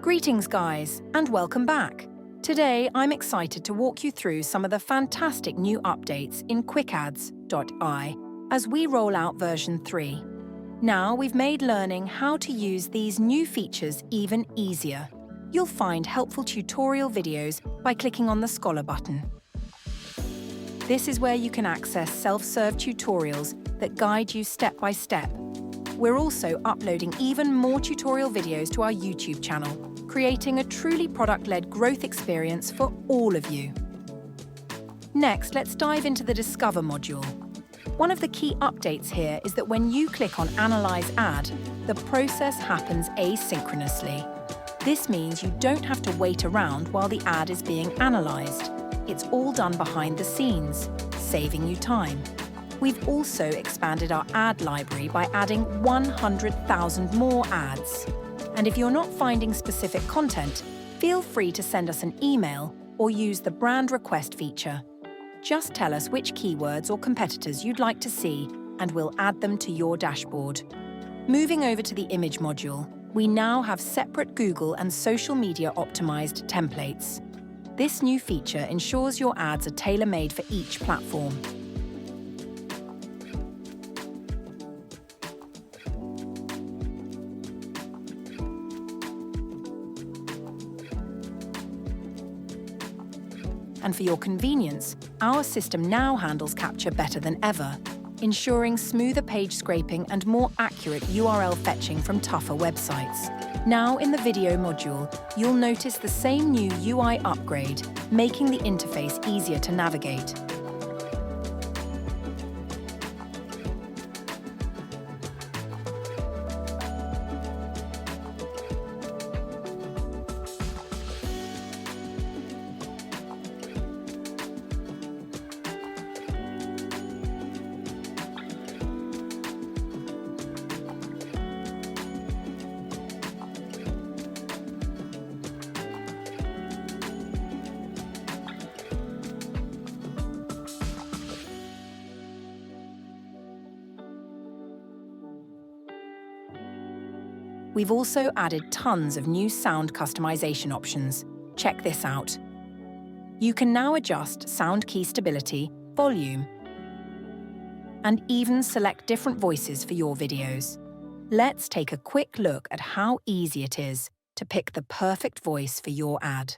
Greetings guys, and welcome back. Today I'm excited to walk you through some of the fantastic new updates in QuickAds.ai as we roll out version 3. Now we've made learning how to use these new features even easier. You'll find helpful tutorial videos by clicking on the Scholar button. This is where you can access self-serve tutorials that guide you step by step. We're also uploading even more tutorial videos to our YouTube channel, creating a truly product-led growth experience for all of you. Next, let's dive into the Discover module. One of the key updates here is that when you click on Analyze Ad, the process happens asynchronously. This means you don't have to wait around while the ad is being analyzed. It's all done behind the scenes, saving you time. We've also expanded our ad library by adding 100,000 more ads. And if you're not finding specific content, feel free to send us an email or use the brand request feature. Just tell us which keywords or competitors you'd like to see, and we'll add them to your dashboard. Moving over to the image module, we now have separate Google and social media optimized templates. This new feature ensures your ads are tailor-made for each platform. And for your convenience, our system now handles capture better than ever, ensuring smoother page scraping and more accurate URL fetching from tougher websites. Now in the video module, you'll notice the same new UI upgrade, making the interface easier to navigate. We've also added tons of new sound customization options. Check this out. You can now adjust sound key stability, volume, and even select different voices for your videos. Let's take a quick look at how easy it is to pick the perfect voice for your ad.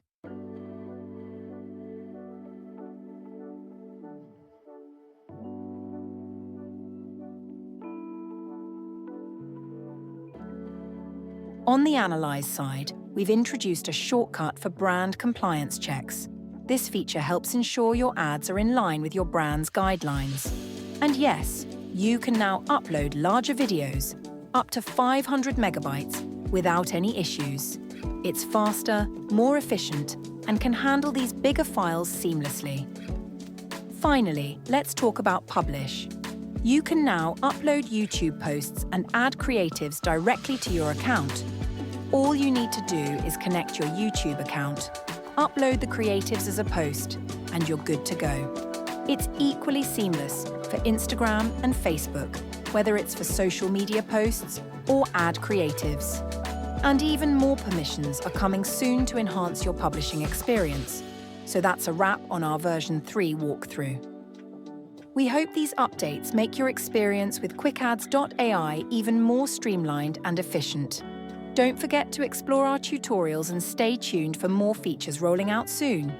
On the Analyze side, we've introduced a shortcut for brand compliance checks. This feature helps ensure your ads are in line with your brand's guidelines. And yes, you can now upload larger videos, up to 500 megabytes, without any issues. It's faster, more efficient, and can handle these bigger files seamlessly. Finally, let's talk about Publish. You can now upload YouTube posts and add creatives directly to your account. All you need to do is connect your YouTube account, upload the creatives as a post, and you're good to go. It's equally seamless for Instagram and Facebook, whether it's for social media posts or ad creatives. And even more permissions are coming soon to enhance your publishing experience. So that's a wrap on our version 3 walkthrough. We hope these updates make your experience with QuickAds.ai even more streamlined and efficient. Don't forget to explore our tutorials and stay tuned for more features rolling out soon.